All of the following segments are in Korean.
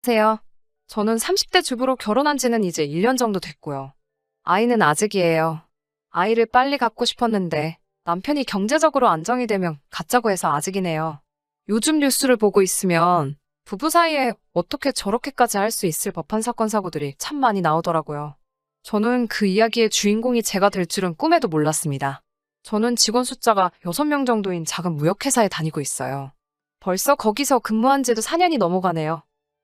안녕하세요. 저는 30대 주부로 결혼한 지는 이제 1년 정도 됐고요. 아이는 아직이에요. 아이를 빨리 갖고 싶었는데 남편이 경제적으로 안정이 되면 갖자고 해서 아직이네요. 요즘 뉴스를 보고 있으면 부부 사이에 어떻게 저렇게까지 할 수 있을 법한 사건 사고들이 참 많이 나오더라고요. 저는 그 이야기의 주인공이 제가 될 줄은 꿈에도 몰랐습니다. 저는 직원 숫자가 6명 정도인 작은 무역회사에 다니고 있어요. 벌써 거기서 근무한 지도 4년이 넘어가네요.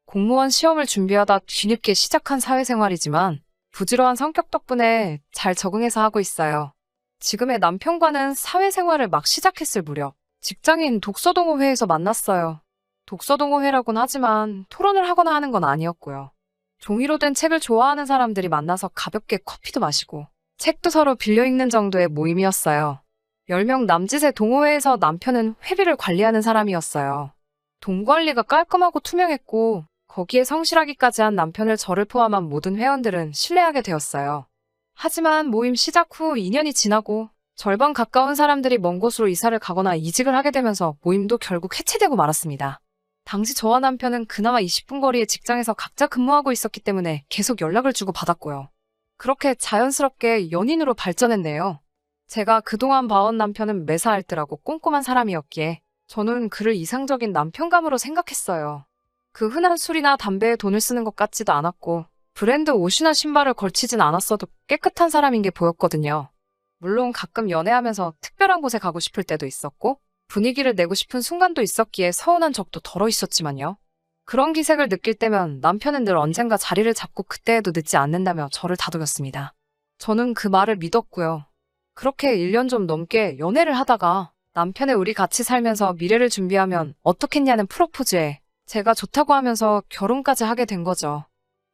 공무원 시험을 준비하다 뒤늦게 시작한 사회생활이지만 부지런한 성격 덕분에 잘 적응해서 하고 있어요. 지금의 남편과는 사회생활을 막 시작했을 무렵 직장인 독서동호회에서 만났어요. 독서동호회라곤 하지만 토론을 하거나 하는 건 아니었고요. 종이로 된 책을 좋아하는 사람들이 만나서 가볍게 커피도 마시고 책도 서로 빌려 읽는 정도의 모임이었어요. 10명 남짓의 동호회에서 남편은 회비를 관리하는 사람이었어요. 돈 관리가 깔끔하고 투명했고 거기에 성실하기까지 한 남편을 저를 포함한 모든 회원들은 신뢰하게 되었어요. 하지만 모임 시작 후 2년이 지나고 절반 가까운 사람들이 먼 곳으로 이사를 가거나 이직을 하게 되면서 모임도 결국 해체되고 말았습니다. 당시 저와 남편은 그나마 20분 거리의 직장에서 각자 근무하고 있었기 때문에 계속 연락을 주고 받았고요. 그렇게 자연스럽게 연인으로 발전했네요. 제가 그동안 봐온 남편은 매사알뜰하고 꼼꼼한 사람이었기에 저는 그를 이상적인 남편감으로 생각했어요. 그 흔한 술이나 담배에 돈을 쓰는 것 같지도 않았고 브랜드 옷이나 신발을 걸치진 않았어도 깨끗한 사람인 게 보였거든요. 물론 가끔 연애하면서 특별한 곳에 가고 싶을 때도 있었고 분위기를 내고 싶은 순간도 있었기에 서운한 적도 덜어 있었지만요. 그런 기색을 느낄 때면 남편은 늘 언젠가 자리를 잡고 그때에도 늦지 않는다며 저를 다독였습니다. 저는 그 말을 믿었고요. 그렇게 1년 좀 넘게 연애를 하다가 남편의 우리 같이 살면서 미래를 준비하면 어떻겠냐는 프로포즈에 제가 좋다고 하면서 결혼까지 하게 된 거죠.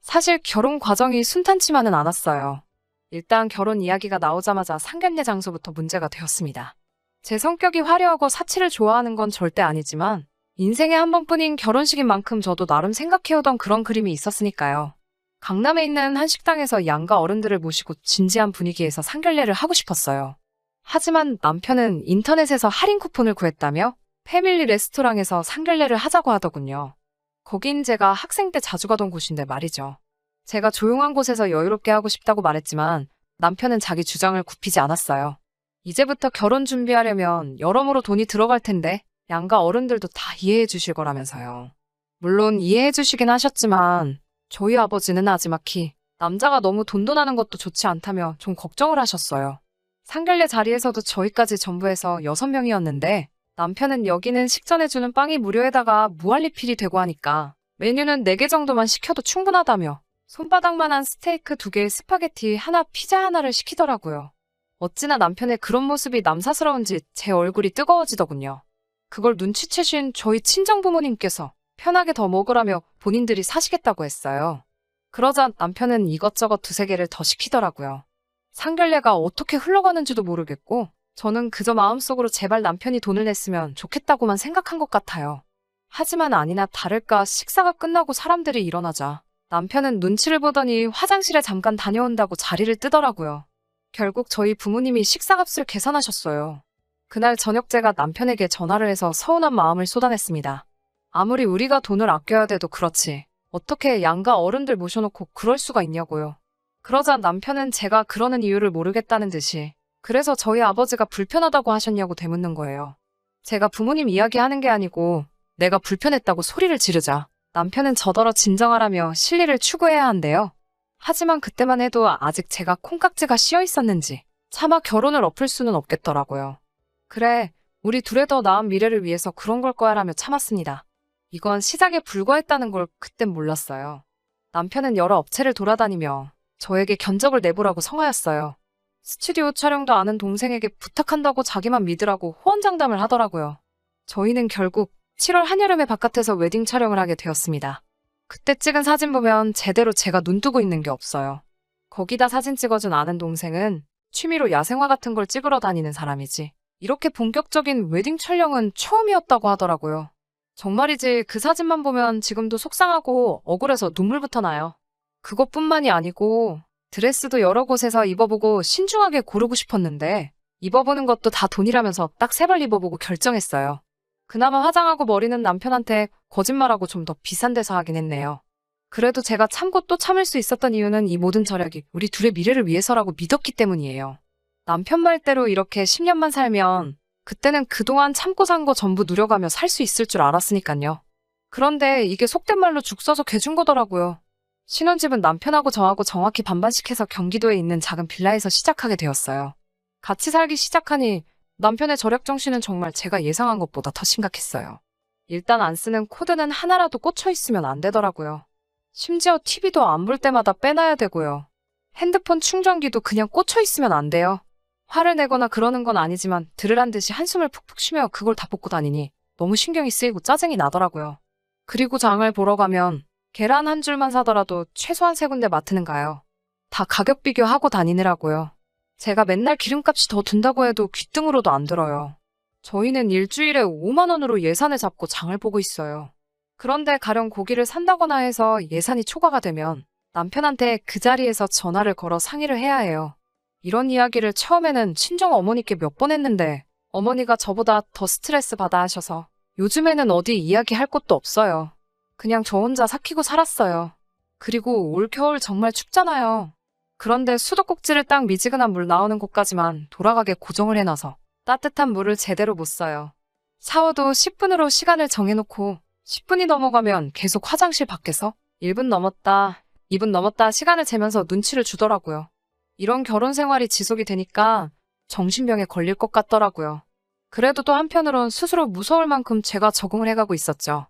사실 결혼 과정이 순탄치만은 않았어요. 일단 결혼 이야기가 나오자마자 상견례 장소부터 문제가 되었습니다. 제 성격이 화려하고 사치를 좋아하는 건 절대 아니지만 인생에 한 번뿐인 결혼식인 만큼 저도 나름 생각해오던 그런 그림이 있었으니까요. 강남에 있는 한 식당에서 양가 어른들을 모시고 진지한 분위기에서 상견례를 하고 싶었어요. 하지만 남편은 인터넷에서 할인 쿠폰을 구했다며 패밀리 레스토랑에서 상견례를 하자고 하더군요. 거긴 제가 학생 때 자주 가던 곳인데 말이죠. 제가 조용한 곳에서 여유롭게 하고 싶다고 말했지만 남편은 자기 주장을 굽히지 않았어요. 이제부터 결혼 준비하려면 여러모로 돈이 들어갈 텐데 양가 어른들도 다 이해해 주실 거라면서요. 물론 이해해 주시긴 하셨지만 저희 아버지는 나지막히 남자가 너무 돈돈하는 것도 좋지 않다며 좀 걱정을 하셨어요. 상견례 자리에서도 저희까지 전부해서 6명이었는데 남편은 여기는 식전해주는 빵이 무료에다가 무한리필이 되고 하니까 메뉴는 4개 정도만 시켜도 충분하다며 손바닥만한 스테이크 2개에 스파게티 하나, 피자 하나를 시키더라고요. 어찌나 남편의 그런 모습이 남사스러운지 제 얼굴이 뜨거워지더군요. 그걸 눈치채신 저희 친정부모님께서 편하게 더 먹으라며 본인들이 사시겠다고 했어요. 그러자 남편은 이것저것 2~3개를 더 시키더라고요. 상견례가 어떻게 흘러가는지도 모르겠고 저는 그저 마음속으로 제발 남편이 돈을 냈으면 좋겠다고만 생각한 것 같아요. 하지만 아니나 다를까 식사가 끝나고 사람들이 일어나자 남편은 눈치를 보더니 화장실에 잠깐 다녀온다고 자리를 뜨더라고요. 결국 저희 부모님이 식사값을 계산하셨어요. 그날 저녁 제가 남편에게 전화를 해서 서운한 마음을 쏟아냈습니다. 아무리 우리가 돈을 아껴야 돼도 그렇지 어떻게 양가 어른들 모셔놓고 그럴 수가 있냐고요. 그러자 남편은 제가 그러는 이유를 모르겠다는 듯이 그래서 저희 아버지가 불편하다고 하셨냐고 되묻는 거예요. 제가 부모님 이야기하는 게 아니고 내가 불편했다고 소리를 지르자 남편은 저더러 진정하라며 실리를 추구해야 한대요. 하지만 그때만 해도 아직 제가 콩깍지가 씌어 있었는지 차마 결혼을 엎을 수는 없겠더라고요. 그래, 우리 둘의 더 나은 미래를 위해서 그런 걸 거야 라며 참았습니다. 이건 시작에 불과했다는 걸 그땐 몰랐어요. 남편은 여러 업체를 돌아다니며 저에게 견적을 내보라고 성하였어요. 스튜디오 촬영도 아는 동생에게 부탁한다고 자기만 믿으라고 호언장담을 하더라고요. 저희는 결국 7월 한여름에 바깥에서 웨딩 촬영을 하게 되었습니다. 그때 찍은 사진 보면 제대로 제가 눈뜨고 있는 게 없어요. 거기다 사진 찍어준 아는 동생은 취미로 야생화 같은 걸 찍으러 다니는 사람이지 이렇게 본격적인 웨딩 촬영은 처음이었다고 하더라고요. 정말이지 그 사진만 보면 지금도 속상하고 억울해서 눈물부터 나요. 그것뿐만이 아니고 드레스도 여러 곳에서 입어보고 신중하게 고르고 싶었는데 입어보는 것도 다 돈이라면서 딱 3벌 입어보고 결정했어요. 그나마 화장하고 머리는 남편한테 거짓말하고 좀 더 비싼 데서 하긴 했네요. 그래도 제가 참고 또 참을 수 있었던 이유는 이 모든 절약이 우리 둘의 미래를 위해서라고 믿었기 때문이에요. 남편 말대로 이렇게 10년만 살면 그때는 그동안 참고 산 거 전부 누려가며 살 수 있을 줄 알았으니까요. 그런데 이게 속된 말로 죽 써서 개준 거더라고요. 신혼집은 남편하고 저하고 정확히 반반씩 해서 경기도에 있는 작은 빌라에서 시작하게 되었어요. 같이 살기 시작하니 남편의 절약 정신은 정말 제가 예상한 것보다 더 심각했어요. 일단 안 쓰는 코드는 하나라도 꽂혀 있으면 안 되더라고요. 심지어 TV도 안 볼 때마다 빼놔야 되고요. 핸드폰 충전기도 그냥 꽂혀 있으면 안 돼요. 화를 내거나 그러는 건 아니지만 들으란 듯이 한숨을 푹푹 쉬며 그걸 다 뽑고 다니니 너무 신경이 쓰이고 짜증이 나더라고요. 그리고 장을 보러 가면 계란 한 줄만 사더라도 최소한 3군데 마트는 가요. 다 가격 비교하고 다니느라고요. 제가 맨날 기름값이 더 든다고 해도 귀등으로도 안 들어요. 저희는 일주일에 5만 원으로 예산을 잡고 장을 보고 있어요. 그런데 가령 고기를 산다거나 해서 예산이 초과가 되면 남편한테 그 자리에서 전화를 걸어 상의를 해야 해요. 이런 이야기를 처음에는 친정 어머니께 몇 번 했는데 어머니가 저보다 더 스트레스 받아 하셔서 요즘에는 어디 이야기할 곳도 없어요. 그냥 저 혼자 삭히고 살았어요. 그리고 올 겨울 정말 춥잖아요. 그런데 수도꼭지를 딱 미지근한 물 나오는 곳까지만 돌아가게 고정을 해놔서 따뜻한 물을 제대로 못 써요. 샤워도 10분으로 시간을 정해놓고 10분이 넘어가면 계속 화장실 밖에서 1분 넘었다, 2분 넘었다 시간을 재면서 눈치를 주더라고요. 이런 결혼 생활이 지속이 되니까 정신병에 걸릴 것 같더라고요. 그래도 또 한편으론 스스로 무서울 만큼 제가 적응을 해가고 있었죠.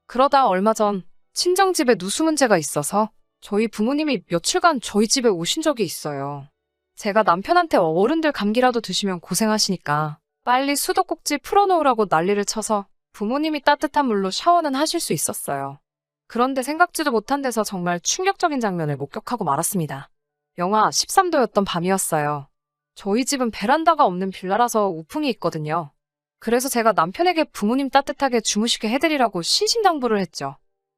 그러다 얼마 전 친정집에 누수 문제가 있어서 저희 부모님이 며칠간 저희 집에 오신 적이 있어요. 제가 남편한테 어른들 감기라도 드시면 고생하시니까 빨리 수도꼭지 풀어놓으라고 난리를 쳐서 부모님이 따뜻한 물로 샤워는 하실 수 있었어요. 그런데 생각지도 못한 데서 정말 충격적인 장면을 목격하고 말았습니다. 영하 13도였던 밤이었어요. 저희 집은 베란다가 없는 빌라라서 우풍이 있거든요. 그래서 제가 남편에게 부모님 따뜻하게 주무시게 해드리라고 신신당부를 했죠.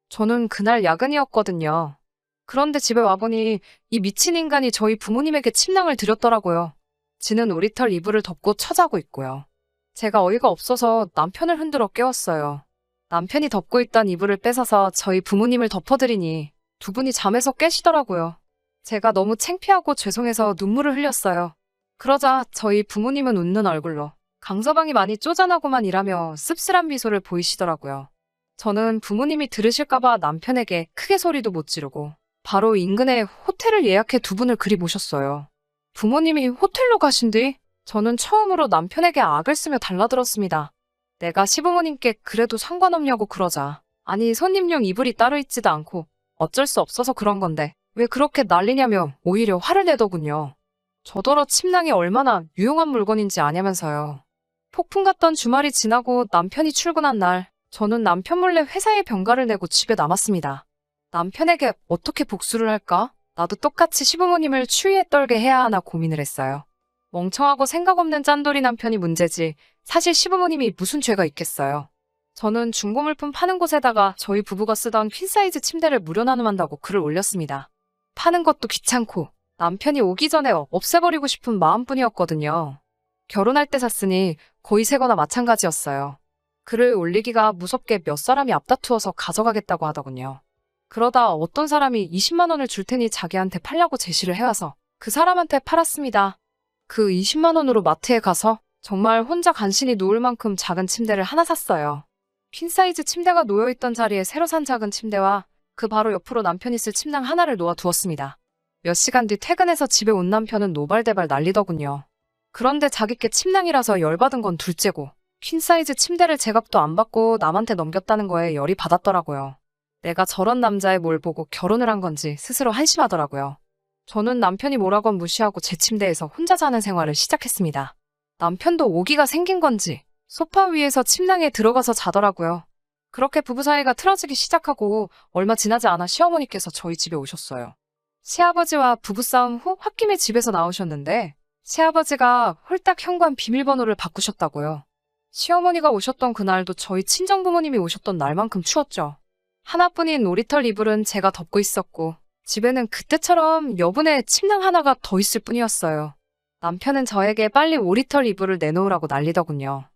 저는 그날 야근이었거든요. 그런데 집에 와보니 이 미친 인간이 저희 부모님에게 침낭을 드렸더라고요. 지는 오리털 이불을 덮고 처자고 있고요. 제가 어이가 없어서 남편을 흔들어 깨웠어요. 남편이 덮고 있던 이불을 뺏어서 저희 부모님을 덮어드리니 두 분이 잠에서 깨시더라고요. 제가 너무 창피하고 죄송해서 눈물을 흘렸어요. 그러자 저희 부모님은 웃는 얼굴로 강서방이 많이 쪼잔하고만 일하며 씁쓸한 미소를 보이시더라고요. 저는 부모님이 들으실까봐 남편에게 크게 소리도 못 지르고 바로 인근에 호텔을 예약해 두 분을 그리 모셨어요. 부모님이 호텔로 가신 뒤 저는 처음으로 남편에게 악을 쓰며 달라들었습니다. 내가 시부모님께 그래도 상관없냐고 그러자 아니 손님용 이불이 따로 있지도 않고 어쩔 수 없어서 그런 건데 왜 그렇게 난리냐며 오히려 화를 내더군요. 저더러 침낭이 얼마나 유용한 물건인지 아냐면서요. 폭풍 같던 주말이 지나고 남편이 출근한 날 저는 남편 몰래 회사에 병가를 내고 집에 남았습니다. 남편에게 어떻게 복수를 할까? 나도 똑같이 시부모님을 추위에 떨게 해야 하나 고민을 했어요. 멍청하고 생각 없는 짠돌이 남편이 문제지 사실 시부모님이 무슨 죄가 있겠어요. 저는 중고물품 파는 곳에다가 저희 부부가 쓰던 퀸사이즈 침대를 무료 나눔한다고 글을 올렸습니다. 파는 것도 귀찮고 남편이 오기 전에 없애버리고 싶은 마음뿐이었거든요. 결혼할 때 샀으니 거의 새거나 마찬가지였어요. 글을 올리기가 무섭게 몇 사람이 앞다투어서 가져가겠다고 하더군요. 그러다 어떤 사람이 20만 원을 줄 테니 자기한테 팔려고 제시를 해와서 그 사람한테 팔았습니다. 그 20만 원으로 마트에 가서 정말 혼자 간신히 누울 만큼 작은 침대를 하나 샀어요. 퀸사이즈 침대가 놓여있던 자리에 새로 산 작은 침대와 그 바로 옆으로 남편이 쓸 침낭 하나를 놓아두었습니다. 몇 시간 뒤 퇴근해서 집에 온 남편은 노발대발 난리더군요. 그런데 자기께 침낭이라서 열받은 건 둘째고 퀸사이즈 침대를 제값도 안 받고 남한테 넘겼다는 거에 열이 받았더라고요. 내가 저런 남자의 뭘 보고 결혼을 한 건지 스스로 한심하더라고요. 저는 남편이 뭐라건 무시하고 제 침대에서 혼자 자는 생활을 시작했습니다. 남편도 오기가 생긴 건지 소파 위에서 침낭에 들어가서 자더라고요. 그렇게 부부 사이가 틀어지기 시작하고 얼마 지나지 않아 시어머니께서 저희 집에 오셨어요. 시아버지와 부부싸움 후 홧김에 집에서 나오셨는데 시아버지가 홀딱 현관 비밀번호를 바꾸셨다고요. 시어머니가 오셨던 그날도 저희 친정부모님이 오셨던 날만큼 추웠죠. 하나뿐인 오리털 이불은 제가 덮고 있었고 집에는 그때처럼 여분의 침낭 하나가 더 있을 뿐이었어요. 남편은 저에게 빨리 오리털 이불을 내놓으라고 난리더군요.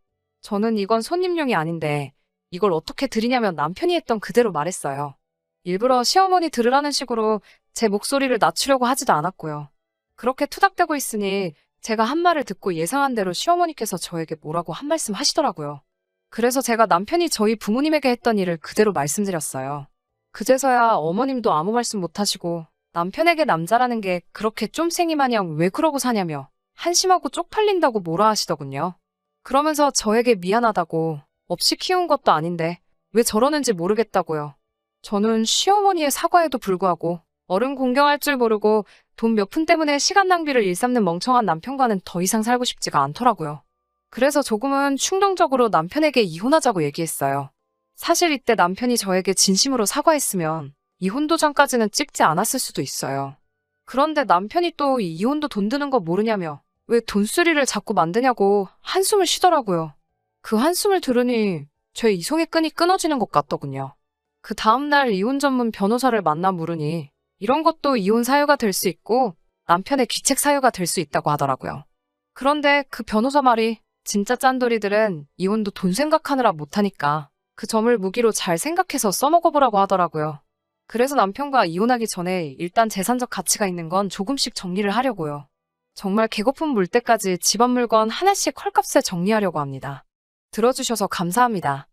저는 이건 손님용이 아닌데 이걸 어떻게 드리냐면 남편이 했던 그대로 말했어요. 일부러 시어머니 들으라는 식으로 제 목소리를 낮추려고 하지도 않았고요. 그렇게 투닥대고 있으니 제가 한 말을 듣고 예상한 대로 시어머니께서 저에게 뭐라고 한 말씀 하시더라고요. 그래서 제가 남편이 저희 부모님에게 했던 일을 그대로 말씀드렸어요. 그제서야 어머님도 아무 말씀 못하시고 남편에게 남자라는 게 그렇게 쫌생이 마냥 왜 그러고 사냐며 한심하고 쪽팔린다고 뭐라 하시더군요. 그러면서 저에게 미안하다고 없이 키운 것도 아닌데 왜 저러는지 모르겠다고요. 저는 시어머니의 사과에도 불구하고 어른 공경할 줄 모르고 돈 몇 푼 때문에 시간 낭비를 일삼는 멍청한 남편과는 더 이상 살고 싶지가 않더라고요. 그래서 조금은 충동적으로 남편에게 이혼하자고 얘기했어요. 사실 이때 남편이 저에게 진심으로 사과했으면 이혼 도장까지는 찍지 않았을 수도 있어요. 그런데 남편이 또 이혼도 돈 드는 거 모르냐며 왜 돈쓰리를 자꾸 만드냐고 한숨을 쉬더라고요. 그 한숨을 들으니 제 이성의 끈이 끊어지는 것 같더군요. 그 다음날 이혼 전문 변호사를 만나 물으니 이런 것도 이혼 사유가 될 수 있고 남편의 귀책 사유가 될 수 있다고 하더라고요. 그런데 그 변호사 말이 진짜 짠돌이들은 이혼도 돈 생각하느라 못하니까 그 점을 무기로 잘 생각해서 써먹어보라고 하더라고요. 그래서 남편과 이혼하기 전에 일단 재산적 가치가 있는 건 조금씩 정리를 하려고요. 정말 개거품 물 때까지 집안 물건 하나씩 헐값에 정리하려고 합니다. 들어주셔서 감사합니다.